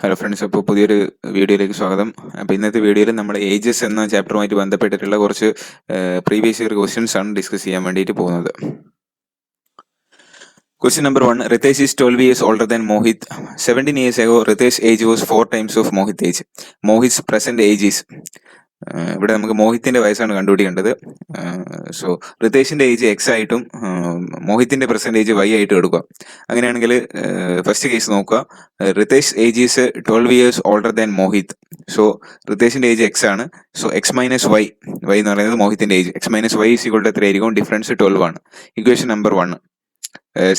Hello friends, അപ്പോൾ പുതിയൊരു വീഡിയോയിലേക്ക് സ്വാഗതം. അപ്പോൾ ഇന്നത്തെ വീഡിയോയിൽ നമ്മൾ ഏജസ് എന്ന ചാപ്റ്ററുമായിട്ട് ബന്ധപ്പെട്ടിട്ടുള്ള കുറച്ച് പ്രീവിയസ് ഇയർ ക്വസ്റ്റ്യൻസ് ആണ് ഡിസ്കസ് ചെയ്യാൻ വേണ്ടിയിട്ട് പോകുന്നത്. Question number 1. Ritesh is 12 years older than Mohit. 17 years ago, Ritesh's age was 4 times of Mohit's age. Mohit's present age is. ഇവിടെ നമുക്ക് മോഹിത്തിന്റെ വയസ്സാണ് കണ്ടുപിടിക്കേണ്ടത്. സോ റിതേഷിന്റെ ഏജ് എക്സ് ആയിട്ടും മോഹിത്തിന്റെ പ്രസന്റ് ഏജ് വൈ ആയിട്ടും എടുക്കുക. അങ്ങനെയാണെങ്കിൽ ഫസ്റ്റ് കേസ് നോക്കുക. Ritesh age is 12 years older than Mohit. So റിതേഷിന്റെ ഏജ് എക്സ് ആണ്. സോ എക്സ് മൈനസ് വൈ എന്ന് പറയുന്നത് മോഹിത്തിന്റെ age. X minus y is equal to എത്രയായിരിക്കും? ഡിഫറൻസ് 12 ആണ്. Equation number 1.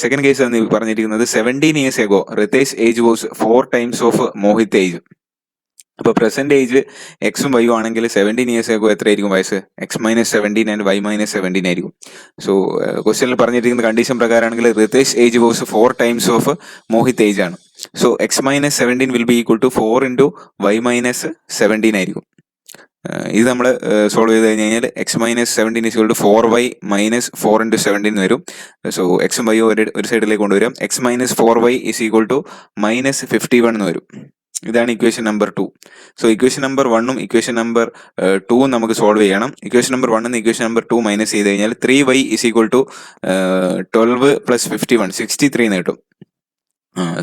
സെക്കൻഡ് കേസ് ആണ് പറഞ്ഞിരിക്കുന്നത് 17 years ago Ritesh age was 4 times of Mohit age. അപ്പൊ പ്രസന്റ് ഏജ് എക്സും വൈയും ആണെങ്കിൽ 17 ഇയേഴ്സ് എഗോ എത്രയായിരിക്കും വയസ്സ്? X minus 17 and y minus 17 ആയിരിക്കും. സോ ക്വസ്റ്റ്യനിൽ പറഞ്ഞിരിക്കുന്ന കണ്ടീഷൻ പ്രകാരമാണെങ്കിൽ Ritesh age was 4 times of Mohit age ആണ്. So x minus 17 will be equal to 4 into y minus 17 ആയിരിക്കും. ഇത് നമ്മൾ സോൾവ് ചെയ്ത് കഴിഞ്ഞ് കഴിഞ്ഞാൽ x minus 17 equal to 4y minus 4 into 17 വരും. സോ എക്സും വൈയും ഒരു സൈഡിലേക്ക് കൊണ്ടുവരും. X minus 4y is equal to minus 51 എന്ന് വരും. ഇതാണ് equation number 2. So equation number 1ഉം ഇക്വേഷൻ നമ്പർ 2ഉം നമുക്ക് സോൾവ് ചെയ്യണം. ഇക്വേഷൻ നമ്പർ 1 നിന്ന് ഇക്വേഷൻ നമ്പർ 2 മൈനസ് ചെയ്ത് കഴിഞ്ഞാൽ 3y is equal to 12 plus 51 63 എന്ന് കിട്ടും.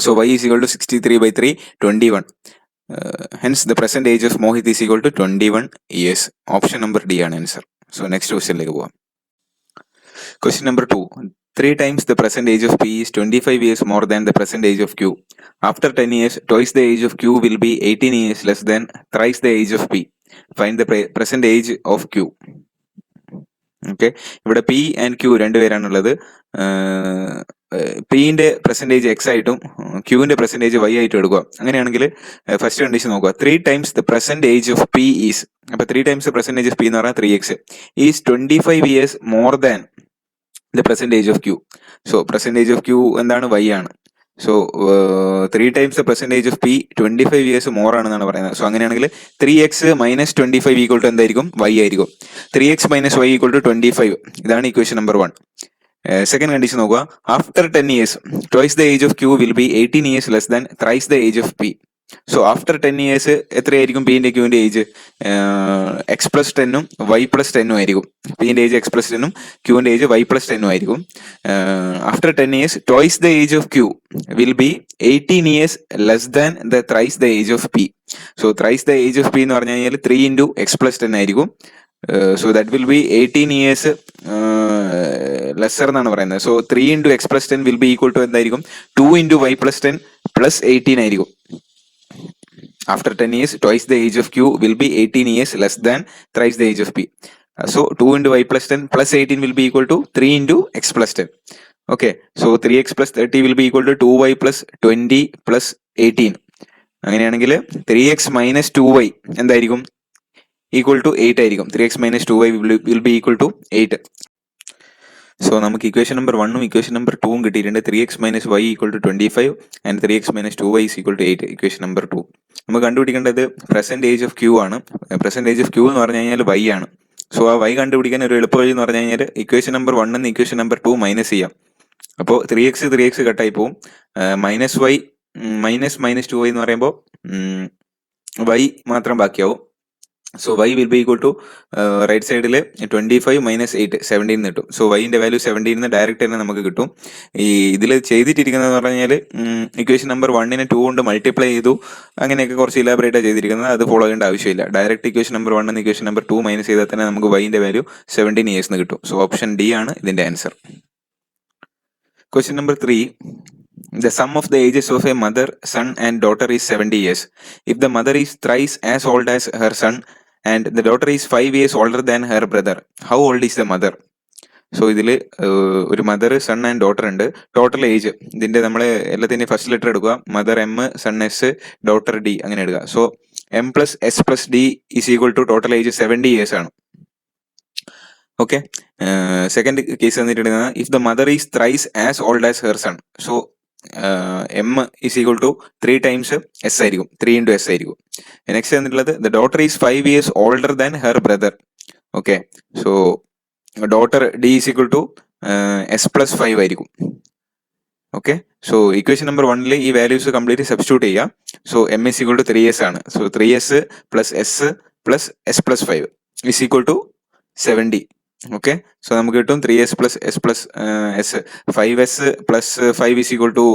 So y is equal to 63/3 21. Hence the present age of Mohit is equal to 21 years. Option number D ആണ് answer. So next ക്വസ്റ്റ്യനിലേക്ക് പോവാം. Question number 2. 3 times the present age of P is 25 years more than the present age of Q. After 10 years, twice the age of Q will be 18 years less than thrice the age of P. Find the present age of Q. Okay, ഇവിടെ P and Q രണ്ടുപേരാണുള്ളത്. പിന്റെ percentage X ആയിട്ടും ക്യൂവിന്റെ percentage Y ആയിട്ടും എടുക്കുക. അങ്ങനെയാണെങ്കിൽ first condition നോക്കുക. 3 times the present age of P is. അപ്പൊ 3 times the present age of P എന്ന് പറഞ്ഞാൽ 3x is 25 years more than the present age of Q. So present age of Q എന്താണ്? y ആണ്. So 3 times the present age of P 25 years more ആണെന്നാണ് പറയുന്നത്. So അങ്ങനെയാണെങ്കിൽ 3x minus 25 equal to എന്തായിരിക്കും? y ആയിരിക്കും. 3x minus y equal to 25. ഇതാണ് equation number 1. Second condition നോക്കുക. After 10 years twice the age of q will be 18 years less than thrice the age of P. So after 10 years എത്രയായിരിക്കും പിന്റെ ക്യൂവിന്റെ age? X plus 10ഉം y plus 10ഉം ആയിരിക്കും. പിന്റെ age x plus 10ഉം ക്യൂവിന്റെ ഏജ് വൈ പ്ലസ് 10ഉം ആയിരിക്കും. After 10 years twice the age of q will be 18 years less than the thrice the age of P. So thrice the age of P എന്ന് പറഞ്ഞു കഴിഞ്ഞാൽ 3 ഇൻറ്റു എക്സ് പ്ലസ് 10 ആയിരിക്കും. So that will be 18 years lesser എന്നാണ് പറയുന്നത്. So 3 into X plus 10 will be equal to എന്തായിരിക്കും? 2 into Y plus 10 plus 18 ആയിരിക്കും. After 10 years, twice the age of Q will be 18 years less than thrice the age of P. So 2 into y plus 10 plus 18 will be equal to 3 into x plus 10. Okay, so 3x plus 30 will be equal to 2y plus 20 plus 18. അങ്ങനെയാണെങ്കിൽ 3x minus 2y എന്തായിരിക്കും? Equal to 8 ആയിരിക്കും. 3x minus 2y will be equal to 8. So നമുക്ക് equation number 1ഉം equation number 2ഉം കിട്ടിയിട്ടുണ്ട്. 3x minus Y equal to 25 and 3x minus 2y is equal to 8. Equation number 2. നമുക്ക് കണ്ടുപിടിക്കേണ്ടത് present age of Q ആണ്. Present age of Q എന്ന് പറഞ്ഞു കഴിഞ്ഞാൽ വൈ ആണ്. സോ ആ വൈ കണ്ടുപിടിക്കാൻ ഒരു എളുപ്പ വഴി എന്ന് പറഞ്ഞു കഴിഞ്ഞാൽ ഇക്വേഷൻ നമ്പർ 1 നിന്ന് ഇക്വേഷൻ നമ്പർ 2 മൈനസ് ചെയ്യാം. അപ്പോൾ 3x കട്ടായി പോവും. മൈനസ് വൈ മൈനസ് 2y എന്ന് പറയുമ്പോൾ വൈ മാത്രം ബാക്കിയാവും. So y will be equal to right സൈഡിൽ 25 മൈനസ് 8 17 കിട്ടും. സോ വൈൻ്റെ വാല്യൂ 17 ഡയറക്റ്റ് തന്നെ നമുക്ക് കിട്ടും. ഈ ഇതിൽ ചെയ്തിട്ടിരിക്കുന്നത് എന്ന് പറഞ്ഞു കഴിഞ്ഞാൽ ഇക്വേഷൻ നമ്പർ 1നെ 2 കൊണ്ട് മൾട്ടിപ്ലൈ ചെയ്തു. അങ്ങനെയൊക്കെ കുറച്ച് ഇലാബറേറ്റാണ് ചെയ്തിരിക്കുന്നത്. അത് ഫോളോ ചെയ്യേണ്ട ആവശ്യമില്ല. ഡയറക്റ്റ് ഇക്വേഷൻ നമ്പർ 1 നിന്ന് ഇക്വേഷൻ നമ്പർ 2 മൈനസ് ചെയ്താൽ തന്നെ നമുക്ക് വൈൻ്റെ വാല്യൂ 17 ഇയേഴ്സ് എന്ന് കിട്ടും. സോ ഓപ്ഷൻ ഡി ആണ് ഇതിന്റെ answer. Question number 3. The sum of the ages of a mother, son and daughter is 70 years. If the mother is thrice as old as her son and the daughter is 5 years older than her brother, how old is the mother? So ഇതിൽ ഒരു mother, son and daughter ഉണ്ട്. Total age ഇതിന്റെ നമ്മൾ എല്ലാത്തിൻ്റെയും first letter എടുക്കുക. Mother M, son S, daughter D, അങ്ങനെ എടുക്കുക. So M plus S plus D is equal to total age 70 years ആണ്. ഓക്കെ, സെക്കൻഡ് കേസ് തന്നിട്ടുണ്ടെങ്കിൽ if the mother is thrice as old as her son. So M is equal to 3 times S ആയിരിക്കും. 3 into S ആയിരിക്കും. Next തന്നിട്ടുള്ളത് the daughter is 5 years older than her brother. Okay, so daughter D is equal to S plus 5 ആയിരിക്കും. Okay. So equation number 1 ഈ values complete substitute ചെയ്യാം. So M is equal to 3s ആണ്. So 3s plus S plus S plus 5 is equal to 70. Okay. So നമുക്ക് കിട്ടും 3s plus S plus S 5s plus 5 is equal to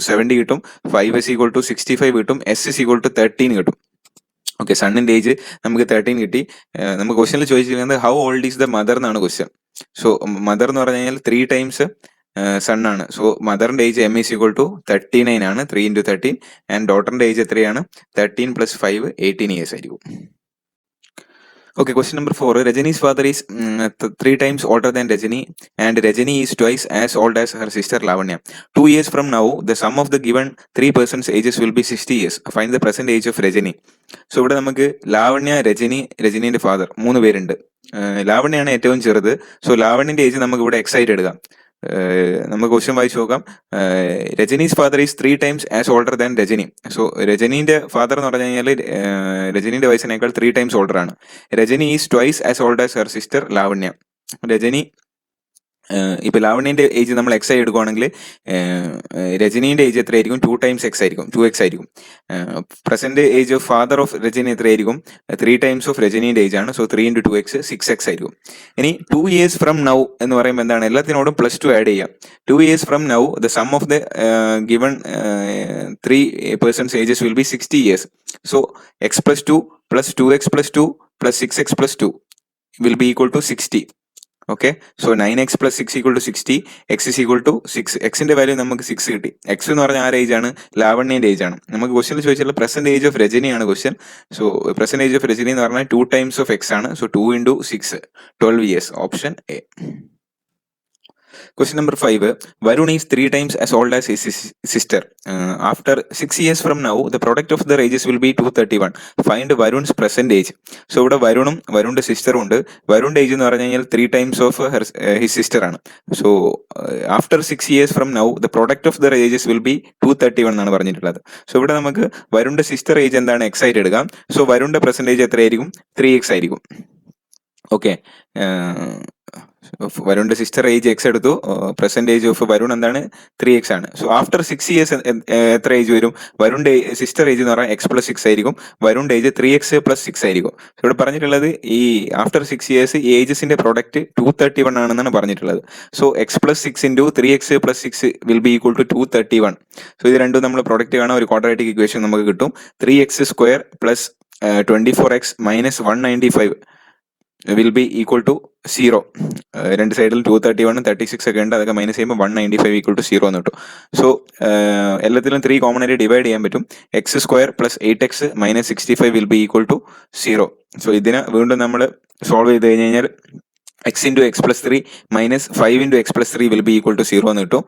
70 കിട്ടും. 5s equal to 65 കിട്ടും. S is equal to 13 കിട്ടും. Okay. സണ്ണിന്റെ age നമുക്ക് 13 കിട്ടി. നമുക്ക് ക്വസ്റ്റ്യനിൽ ചോദിച്ചിരിക്കുന്നത് how old is the mother എന്നാണ് ക്വസ്റ്റ്യൻ. സോ മദർ എന്ന് പറഞ്ഞു കഴിഞ്ഞാൽ 3 ടൈംസ് സൺ ആണ്. സോ മദറിന്റെ age m is equal to 39 ആണ്. 3 into 13. ആൻഡ് ഡോട്ടറിന്റെ ഏജ് എത്രയാണ്? 13 plus 5 18 years ആയിരിക്കും. Okay. Question number 4. Rajani's father is 3 times older than Rajani and Rajani is twice as old as her sister Lavanya. 2 years from now, the sum of the given 3 persons' ages will be 60 years. Find the present age of Rajani. So ഇവിടെ നമുക്ക് ലാവണ്യ, രജനീന്റെ father 3 പേരുണ്ട്. ലാവണ്യാണ് ഏറ്റവും ചെറുത്. So ലാവണ്യന്റെ age നമുക്ക് ഇവിടെ X ആയിട്ട് എടുക്കാം. നമുക്ക് ക്വസ്റ്റ്യൻ വായിച്ചു നോക്കാം. Rajani's father is 3 times as older than Rajani. So രജനീന്റെ ഫാദർ എന്ന് പറഞ്ഞു കഴിഞ്ഞാൽ രജനീന്റെ വയസ്സിനേക്കാൾ 3 times ഓൾഡർ ആണ്. Rajani is twice as old as her sister Lavanya. Rajani ഇപ്പൊ ലാവണ്യന്റെ ഏജ് നമ്മൾ എക്സ് ആയി എടുക്കുവാണെങ്കിൽ രജനീന്റെ ഏജ് എത്രയായിരിക്കും? 2 times എക്സ് ആയിരിക്കും, 2x ആയിരിക്കും. Present age of father of Rajani എത്രയായിരിക്കും? 3 times ഓഫ് രജനീന്റെ ഏജ് ആണ്. സോ 3 into 2x 6x ആയിരിക്കും. ഇനി 2 years from now എന്ന് പറയുമ്പോൾ എന്താണ്? എല്ലാത്തിനോടും +2 ആഡ് ചെയ്യാം. 2 years from now the sum of the given 3 persons ages will be 60 years. So x plus 2 plus 2x plus 2 plus 6x plus 2 will be equal to 60. Okay. So 9x plus 6 equal to 60. x is equal to 6. എക്സിന്റെ value നമുക്ക് 6 കിട്ടി. X എന്ന് പറഞ്ഞാൽ ആരുടെ age ആണ്? ലാവണ്യന്റെ age ആണ്. നമുക്ക് ക്വസ്റ്റ്യനിൽ ചോദിച്ചാൽ പ്രസന്റ് ഏജ് ഓഫ് രജനിയാണ് question. So present age of Rajani എന്ന് പറഞ്ഞാൽ 2 times ഓഫ് എക്സ് ആണ്. So 2 into 6 12 years. Option A. Question number 5. Varun is 3 times as old as his sister. After 6 years from now, the product of their ages will be 231. Find Varun's present age. So ഇവിടെ വരുണും വരുണിന്റെ സിസ്റ്ററും ഉണ്ട്. വരുണിന്റെ age എന്ന് പറഞ്ഞു കഴിഞ്ഞാൽ 3 times of his sister ആണ്. So after 6 years from now, the product of their ages will be 231 എന്നാണ് പറഞ്ഞിട്ടുള്ളത്. So ഇവിടെ നമുക്ക് വരുണിന്റെ സിസ്റ്റർ ഏജ് എന്താണ്? എക്സ് ആയിട്ട് എടുക്കാം. സോ വരുണിന്റെ പ്രസന്റ് ഏജ് എത്രയായിരിക്കും? 3x ആയിരിക്കും. ഓക്കെ. വരുണിന്റെ സിസ്റ്റർ ഏജ് എക്സ് എടുത്തു. പ്രസന്റ് ഏജ് ഓഫ് വരുൺ എന്താണ്? 3x ആണ്. സോ ആഫ്റ്റർ 6 years എത്ര ഏജ് വരും? വരുണിന്റെ സിസ്റ്റർ ഏജ് എന്ന് പറഞ്ഞാൽ x plus 6 ആയിരിക്കും. വരുണിന്റെ ഏജ് 3x plus 6 ആയിരിക്കും. ഇവിടെ പറഞ്ഞിട്ടുള്ളത് ഈ ആഫ്റ്റർ 6 years ഈ ഏജസിന്റെ പ്രോഡക്റ്റ് 231 ആണെന്നാണ് പറഞ്ഞിട്ടുള്ളത്. So x plus 6 into 3x plus 6 will be equal to 231. So ഇത് രണ്ടും നമ്മൾ പ്രോഡക്റ്റ് കാണാൻ ഒരു ക്വാഡ്രാറ്റിക് ഇക്വേഷൻ നമുക്ക് കിട്ടും. 3x square plus 24x minus 195 will be equal to 0. രണ്ട് സൈഡിൽ 231 36 ഒക്കെ ഉണ്ട്. അതൊക്കെ മൈനസ് ചെയ്യുമ്പോൾ 195 equal to 0 എന്ന് കിട്ടും. സോ എല്ലാത്തിലും 3 കോമൺ ആയിട്ട് ഡിവൈഡ് ചെയ്യാൻ പറ്റും. X square plus 8x minus 65 will be equal to 0. So ഇതിനെ വീണ്ടും നമ്മൾ സോൾവ് ചെയ്ത് കഴിഞ്ഞ് കഴിഞ്ഞാൽ x into x plus 3 minus 5 into x plus 3 will be equal to 0 എന്ന് കിട്ടും.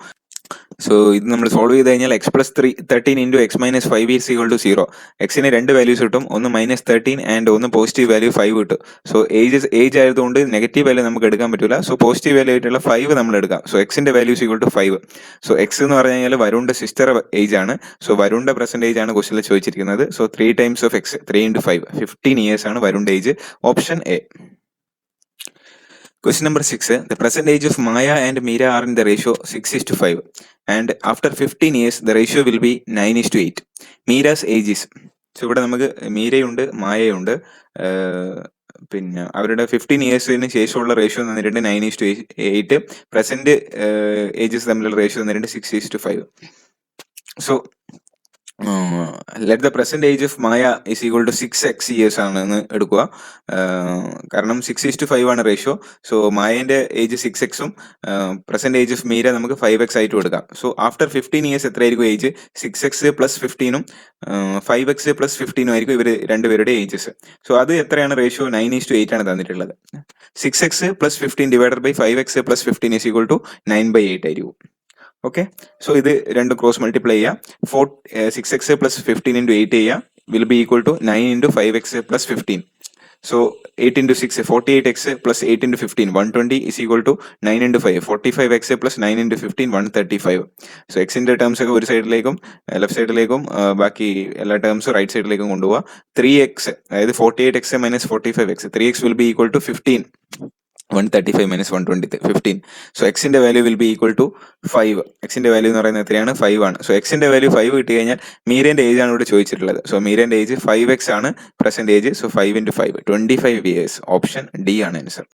സോ ഇത് നമ്മൾ സോൾവ് ചെയ്ത് കഴിഞ്ഞാൽ x plus 13 into x minus 5 is equal to 0. എക്സിന് 2 വാല്യൂസ് കിട്ടും. ഒന്ന് -13 ആൻഡ് ഒന്ന് പോസിറ്റീവ് വാല്യൂ 5 കിട്ടും. സോ ഏജ് ആയതുകൊണ്ട് നെഗറ്റീവ് വാല്യൂ നമുക്ക് എടുക്കാൻ പറ്റില്ല. സോ പോസിറ്റീവ് വാല്യൂ ആയിട്ടുള്ള 5 നമ്മൾ എടുക്കാം. സോ എക്സിന്റെ values equal to 5. So X എന്ന് പറഞ്ഞു കഴിഞ്ഞാൽ വരുണിന്റെ സിസ്റ്റർ ഏജ് ആണ്. സോ വരുണിന്റെ പ്രസന്റ് ഏജ് ആണ് ക്വസ്റ്റ്യനിൽ ചോദിച്ചിരിക്കുന്നത്. So 3 times of x 3 into 5 15 years ആണ് വരുണിന്റെ age. Option A. Question number 6. The present age of Maya and Meera are in the ratio 6:5. And after 15 years, the ratio will be 9:8. Meera's age is. So ഇവിടെ നമുക്ക് മീരയുണ്ട്, മായയുണ്ട്. പിന്നെ അവരുടെ 15 yearsന് ശേഷമുള്ള ratio തന്നിട്ടുണ്ട് 9:8. Present ages തമ്മിലുള്ള ratio തന്നിട്ടുണ്ട് 6:5. So let the present age of Maya is equal to 6x years ആണെന്ന് എടുക്കുക. കാരണം 6:5 ആണ് റേഷ്യോ. സോ മായന്റെ age 6x present age of Meera നമുക്ക് 5x ആയിട്ടും എടുക്കാം. സോ ആഫ്റ്റർ 15 years എത്രയായിരിക്കും age? 6x plus 15 5x plus 15 ആയിരിക്കും ഇവർ രണ്ടുപേരുടെ ഏജസ്. സോ അത് എത്രയാണ് റേഷ്യോ? 9:8 ആണ് തന്നിട്ടുള്ളത്. 6x plus 15 divided by 5x plus 15 is equal to 9/8 ആയിരിക്കും. ഓക്കെ. സോ ഇത് രണ്ടും ക്രോസ് മൾട്ടിപ്ലൈ ചെയ്യാം. 6x plus 15 into 8 ചെയ്യാം. Will be equal to 9 into 5x plus 15. So 8 into 6 48x plus 8 into 15 120 is equal to 9 into 5 45x plus 9 into 15 135. So എക്സിന്റെ terms ഒക്കെ ഒരു സൈഡിലേക്കും left സൈഡിലേക്കും ബാക്കി എല്ലാ ടേംസും റൈറ്റ് സൈഡിലേക്കും കൊണ്ടുപോവാ. 3x അതായത് 48x minus 45x 3x will be equal to 15. 135 minus 120, 15. So എക്സിന്റെ value will be equal to 5. എക്സിന്റെ വാല്യൂ എന്ന് പറയുന്നത് എത്രയാണ്? 5 ആണ്. സോ എക്സിന്റെ വാല്യൂ 5 കിട്ടി കഴിഞ്ഞാൽ മീരന്റെ ഏജ് ആണ് ഇവിടെ ചോദിച്ചിട്ടുള്ളത്. സോ മീരന്റെ ഏജ് 5x ആണ് present age. So 5 × 5 25 years. Option D ആണ് ആൻസർ.